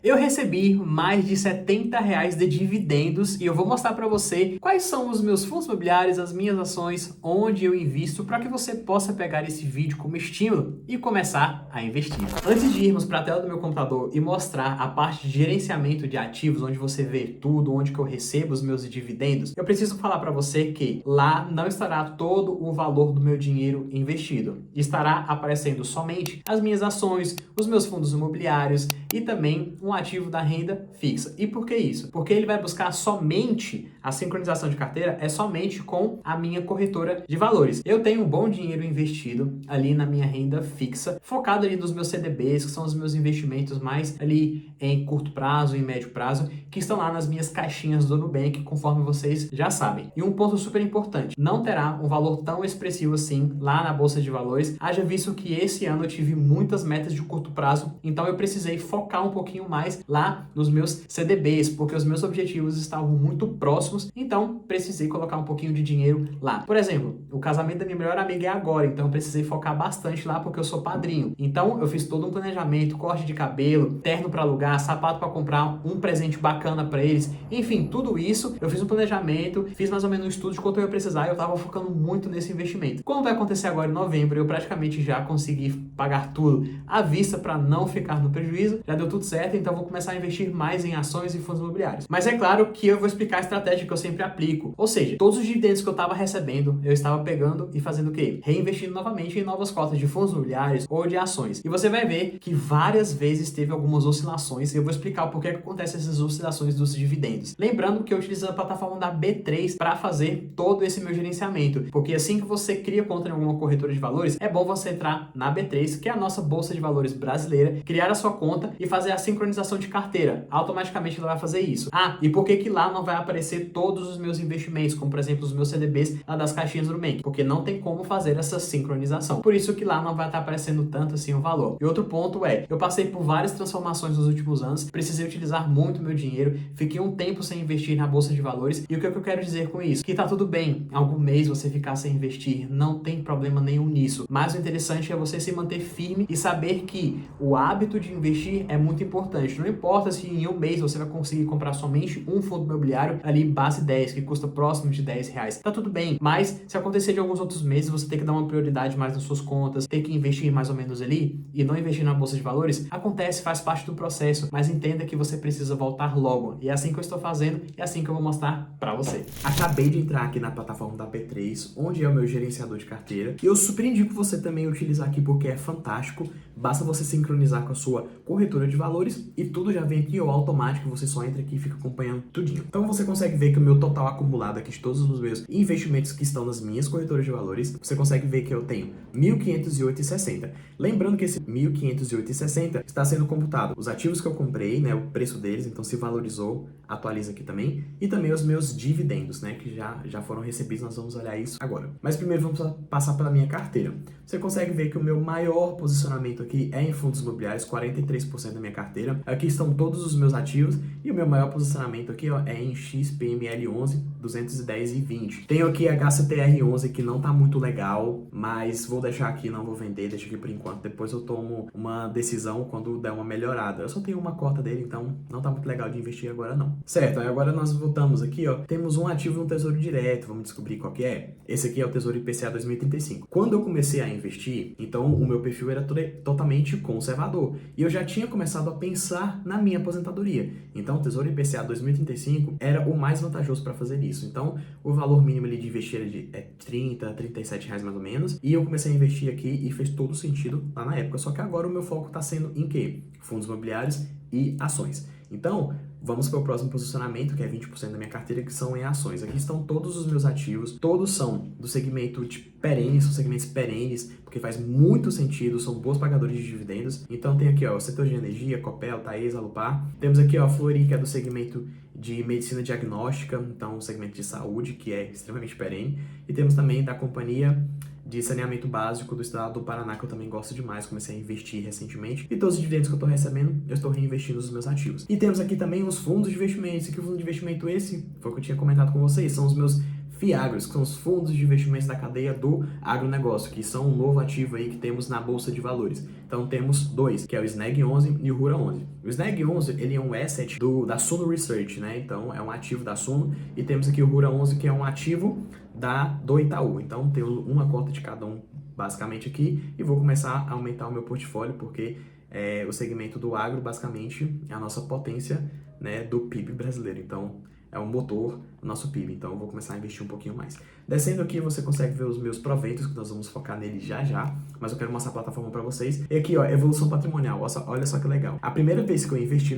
Eu recebi mais de R$ 70 de dividendos e eu vou mostrar para você quais são os meus fundos imobiliários, as minhas ações, onde eu invisto, para que você possa pegar esse vídeo como estímulo e começar a investir. Antes de irmos para a tela do meu computador e mostrar a parte de gerenciamento de ativos, onde você vê tudo, onde que eu recebo os meus dividendos, eu preciso falar para você que lá não estará todo o valor do meu dinheiro investido. Estará aparecendo somente as minhas ações, os meus fundos imobiliários e também um ativo da renda fixa. E por que isso? Porque ele vai buscar somente a sincronização de carteira, é somente com a minha corretora de valores. Eu tenho um bom dinheiro investido ali na minha renda fixa, focado ali nos meus CDBs, que são os meus investimentos mais ali em curto prazo, em médio prazo, que estão lá nas minhas caixinhas do Nubank, conforme vocês já sabem. E um ponto super importante, não terá um valor tão expressivo assim lá na Bolsa de Valores, haja visto que esse ano eu tive muitas metas de curto prazo, então eu precisei focar um pouquinho mais lá nos meus CDBs, porque os meus objetivos estavam muito próximos, então precisei colocar um pouquinho de dinheiro lá. Por exemplo, o casamento da minha melhor amiga é agora, então eu precisei focar bastante lá porque eu sou padrinho. Então eu fiz todo um planejamento, corte de cabelo, terno para alugar, sapato para comprar, um presente bacana para eles, enfim, tudo isso eu fiz um planejamento, fiz mais ou menos um estudo de quanto eu ia precisar e eu tava focando muito nesse investimento. Como vai acontecer agora em novembro, eu praticamente já consegui pagar tudo à vista para não ficar no prejuízo, já deu tudo certo, então vou começar a investir mais em ações e fundos imobiliários. Mas é claro que eu vou explicar a estratégia que eu sempre aplico, ou seja, todos os dividendos que eu estava recebendo, eu estava pegando e fazendo o quê? Reinvestindo novamente em novas cotas de fundos imobiliários ou de ações. E você vai ver que várias vezes teve algumas oscilações e eu vou explicar o porquê que acontecem essas oscilações dos dividendos. Lembrando que eu utilizo a plataforma da B3 para fazer todo esse meu gerenciamento, porque assim que você cria conta em alguma corretora de valores, é bom você entrar na B3, que é a nossa bolsa de valores brasileira, criar a sua conta e fazer a sincronização de carteira. Automaticamente ela vai fazer isso. Ah, e por que lá não vai aparecer todos os meus investimentos, como por exemplo os meus CDBs lá das caixinhas do Nubank? Porque não tem como fazer essa sincronização. Por isso que lá não vai estar aparecendo tanto assim o valor. E outro ponto é, eu passei por várias transformações nos últimos anos, precisei utilizar muito meu dinheiro, fiquei um tempo sem investir na bolsa de valores. E o que eu quero dizer com isso? Que tá tudo bem, algum mês você ficar sem investir, não tem problema nenhum nisso. Mas o interessante é você se manter firme e saber que o hábito de investir é muito importante. Não importa se em um mês você vai conseguir comprar somente um fundo imobiliário ali base 10, que custa próximo de R$ 10. Tá tudo bem, mas se acontecer de alguns outros meses, você ter que dar uma prioridade mais nas suas contas, ter que investir mais ou menos ali e não investir na bolsa de valores, acontece, faz parte do processo, mas entenda que você precisa voltar logo. E é assim que eu estou fazendo e é assim que eu vou mostrar pra você. Acabei de entrar aqui na plataforma da P3, onde é o meu gerenciador de carteira, e eu super indico você também utilizar aqui porque é fantástico. Basta você sincronizar com a sua corretora de valores e tudo já vem aqui, ó, automático, você só entra aqui e fica acompanhando tudinho. Então você consegue ver que o meu total acumulado aqui de todos os meus investimentos que estão nas minhas corretoras de valores, você consegue ver que eu tenho R$ 1.508,60. Lembrando que esse R$ 1.508,60 está sendo computado os ativos que eu comprei, né, o preço deles, então se valorizou, atualiza aqui também, e também os meus dividendos, né, que já foram recebidos, nós vamos olhar isso agora. Mas primeiro vamos passar pela minha carteira. Você consegue ver que o meu maior posicionamento aqui é em fundos imobiliários, 43% da minha carteira. Aqui estão todos os meus ativos e o meu maior posicionamento aqui, ó, é em XPML11, 210,20. Tenho aqui HCTR11 que não tá muito legal, mas vou deixar aqui, não vou vender, deixa aqui por enquanto. Depois eu tomo uma decisão quando der uma melhorada. Eu só tenho uma cota dele, então não tá muito legal de investir agora não. Certo, aí agora nós voltamos aqui, ó. Temos um ativo no Tesouro Direto, vamos descobrir qual que é. Esse aqui é o Tesouro IPCA 2035. Quando eu comecei a investir, então o meu perfil era totalmente conservador. E eu já tinha começado a pensar na minha aposentadoria. Então o Tesouro IPCA 2035 era o mais vantajoso para fazer isso. Então o valor mínimo ali de investir era de 30, 37 reais mais ou menos. E eu comecei a investir aqui e fez todo sentido lá na época. Só que agora o meu foco está sendo em quê? Fundos imobiliários e ações. Então, vamos para o próximo posicionamento, que é 20% da minha carteira, que são em ações. Aqui estão todos os meus ativos, todos são do segmento de perenes, são segmentos perenes, porque faz muito sentido, são bons pagadores de dividendos. Então tem aqui, ó, o setor de energia, Copel, Taesa, Alupar. Temos aqui, ó, a Fleury, que é do segmento de medicina diagnóstica, então o segmento de saúde, que é extremamente perene. E temos também da companhia de saneamento básico do estado do Paraná, que eu também gosto demais, comecei a investir recentemente. E todos os dividendos que eu estou recebendo, eu estou reinvestindo nos meus ativos. E temos aqui também os fundos de investimentos. E que fundo de investimento esse, foi o que eu tinha comentado com vocês, são os meus FIAGROS, que são os fundos de investimentos da cadeia do agronegócio, que são um novo ativo aí que temos na Bolsa de Valores. Então temos dois, que é o SNEG 11 e o RURA 11. O SNEG 11, ele é um asset da Suno Research, né? Então é um ativo da Suno, e temos aqui o RURA 11, que é um ativo do Itaú. Então temos uma cota de cada um basicamente aqui, e vou começar a aumentar o meu portfólio, porque o segmento do agro basicamente é a nossa potência, né, do PIB brasileiro. Então é um motor do nosso PIB, então eu vou começar a investir um pouquinho mais. Descendo aqui, você consegue ver os meus proventos, que nós vamos focar nele já, mas eu quero mostrar a plataforma para vocês. E aqui, ó, evolução patrimonial, olha só que legal. A primeira vez que eu investi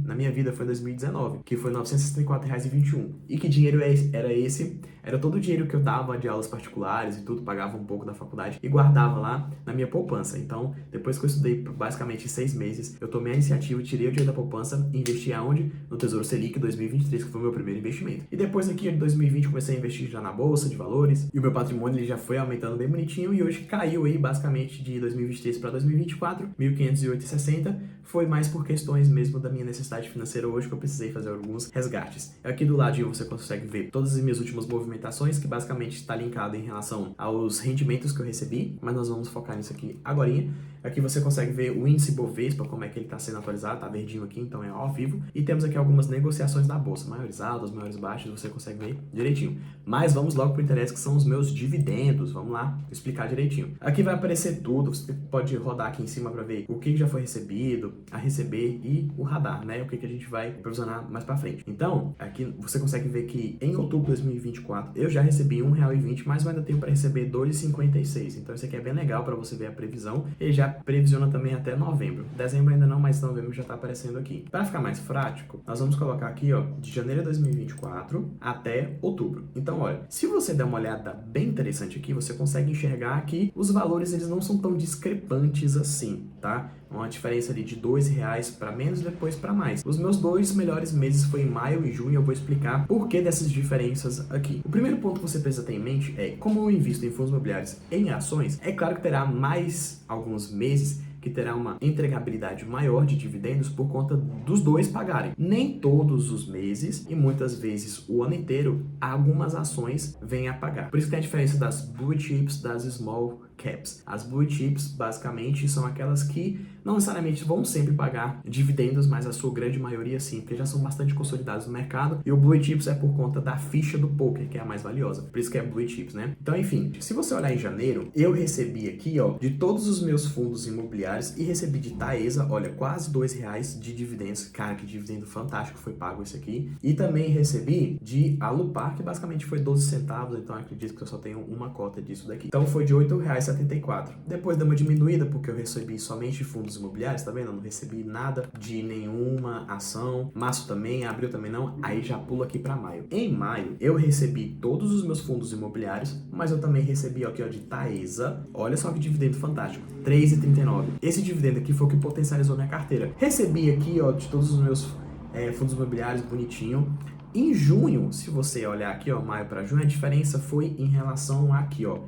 na minha vida foi em 2019, que foi R$ 964,21. E que dinheiro era esse? Era todo o dinheiro que eu dava de aulas particulares e tudo, pagava um pouco da faculdade e guardava lá na minha poupança. Então, depois que eu estudei basicamente 6 meses, eu tomei a iniciativa, tirei o dinheiro da poupança e investi aonde? No Tesouro Selic 2023, que foi o meu primeiro investimento. E depois aqui, em 2020, comecei a investir já na Bolsa de Valores, e o meu patrimônio ele já foi aumentando bem bonitinho, e hoje caiu aí basicamente de 2023 para 2024, 1.508,60. Foi mais por questões mesmo da minha necessidade financeira hoje, que eu precisei fazer alguns resgates. Aqui do ladinho você consegue ver todas as minhas últimas movimentações, que basicamente está linkado em relação aos rendimentos que eu recebi, mas nós vamos focar nisso aqui agorinha. Aqui você consegue ver o índice Bovespa, como é que ele está sendo atualizado, tá verdinho aqui, então é ao vivo. E temos aqui algumas negociações da bolsa, maiores altas, maiores baixas, você consegue ver direitinho. Mas vamos logo para o interesse, que são os meus dividendos. Vamos lá explicar direitinho. Aqui vai aparecer tudo, você pode rodar aqui em cima para ver o que já foi recebido, a receber e o radar, né? O que a gente vai provisionar mais para frente. Então, aqui você consegue ver que em outubro de 2024 eu já recebi R$ 1,20, mas eu ainda tenho para receber R$ 2,56. Então isso aqui é bem legal para você ver a previsão. Ele já previsiona também até novembro. Dezembro ainda não, mas novembro já está aparecendo aqui. Para ficar mais prático, nós vamos colocar aqui, ó, de janeiro de 2024 até outubro. Então, olha, se você der uma olhada bem interessante aqui, você consegue enxergar que os valores eles não são tão discrepantes assim, tá? Uma diferença ali de R$2 para menos e depois para mais. Os meus 2 melhores meses foi em maio e junho, eu vou explicar por que dessas diferenças aqui. O primeiro ponto que você precisa ter em mente é, como eu invisto em fundos imobiliários em ações, é claro que terá mais alguns meses que terá uma entregabilidade maior de dividendos por conta dos dois pagarem. Nem todos os meses e muitas vezes o ano inteiro, algumas ações vêm a pagar. Por isso que tem a diferença das blue chips, das small caps. As blue chips basicamente são aquelas que não necessariamente vão sempre pagar dividendos, mas a sua grande maioria sim, porque já são bastante consolidados no mercado, e o blue chips é por conta da ficha do poker, que é a mais valiosa, por isso que é blue chips, né? Então, enfim, se você olhar em janeiro, eu recebi aqui, ó, de todos os meus fundos imobiliários, e recebi de Taesa, olha, quase R$2 de dividendos. Cara, que dividendo fantástico foi pago esse aqui. E também recebi de Alupar, que basicamente foi 12 centavos, então acredito que eu só tenho uma cota disso daqui. Então foi de R$8,74. Depois deu uma diminuída, porque eu recebi somente fundos imobiliários, tá vendo? Eu não recebi nada de nenhuma ação. Março também, abril também não. Aí já pulo aqui para maio. Em maio, eu recebi todos os meus fundos imobiliários, mas eu também recebi aqui, ó, de Taesa. Olha só que dividendo fantástico. R$3,39. Esse dividendo aqui foi o que potencializou minha carteira. Recebi aqui, ó, de todos os meus fundos imobiliários bonitinho. Em junho, se você olhar aqui, ó, maio para junho, a diferença foi em relação a aqui, ó,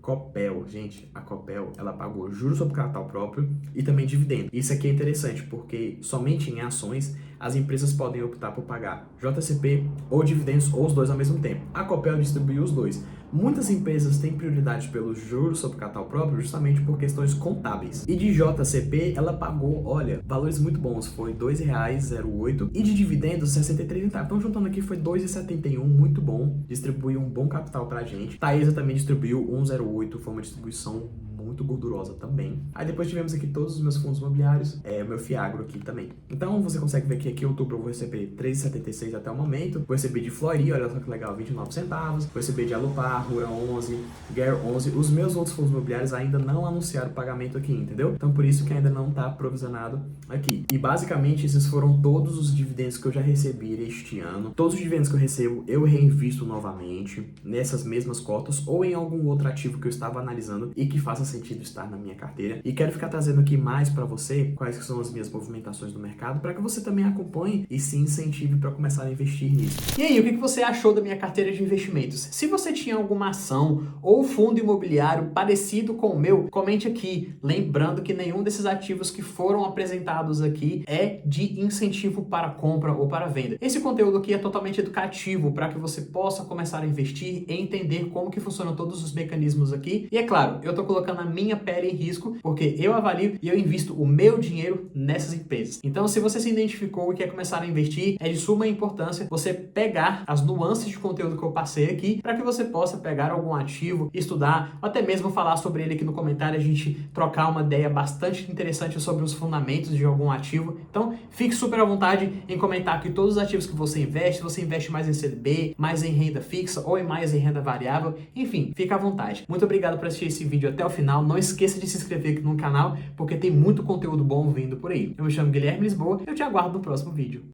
Copel. Gente, a Copel, ela pagou juros sobre capital próprio e também dividendo. Isso aqui é interessante, porque somente em ações as empresas podem optar por pagar JCP ou dividendos, ou os dois ao mesmo tempo. A Copel distribuiu os dois. Muitas empresas têm prioridade pelos juros sobre capital próprio justamente por questões contábeis. E de JCP, ela pagou, olha, valores muito bons, foi R$2,08, e de dividendos, 63 centavos. Então, juntando aqui, foi R$2,71, muito bom, distribuiu um bom capital pra gente. Taesa também distribuiu 1,08, foi uma distribuição muito gordurosa também. Aí depois tivemos aqui todos os meus fundos imobiliários, o meu FIAGRO aqui também. Então você consegue ver que aqui em outubro eu vou receber R$3,76 até o momento. Vou receber de Flori, olha só que legal, 29 centavos. Vou receber de Alupar, Rura 11, GER 11. Os meus outros fundos imobiliários ainda não anunciaram o pagamento aqui, entendeu? Então por isso que ainda não está provisionado aqui. E basicamente esses foram todos os dividendos que eu já recebi este ano. Todos os dividendos que eu recebo, eu reinvisto novamente nessas mesmas cotas ou em algum outro ativo que eu estava analisando e que faça sentido sentido estar na minha carteira. E quero ficar trazendo aqui mais para você quais que são as minhas movimentações no mercado, para que você também acompanhe e se incentive para começar a investir nisso. E aí, o que você achou da minha carteira de investimentos? Se você tinha alguma ação ou fundo imobiliário parecido com o meu, comente aqui. Lembrando que nenhum desses ativos que foram apresentados aqui é de incentivo para compra ou para venda. Esse conteúdo aqui é totalmente educativo para que você possa começar a investir e entender como que funcionam todos os mecanismos aqui. E é claro, eu tô colocando a minha pele em risco porque eu avalio e eu invisto o meu dinheiro nessas empresas. Então, se você se identificou e quer começar a investir, é de suma importância você pegar as nuances de conteúdo que eu passei aqui para que você possa pegar algum ativo, estudar, ou até mesmo falar sobre ele aqui no comentário, a gente trocar uma ideia bastante interessante sobre os fundamentos de algum ativo. Então, fique super à vontade em comentar aqui todos os ativos que você investe, se você investe mais em CDB, mais em renda fixa ou mais em renda variável, enfim, fica à vontade. Muito obrigado por assistir esse vídeo até o final, não esqueça de se inscrever aqui no canal, porque tem muito conteúdo bom vindo por aí. Eu me chamo Guilherme Lisboa, eu te aguardo no próximo vídeo.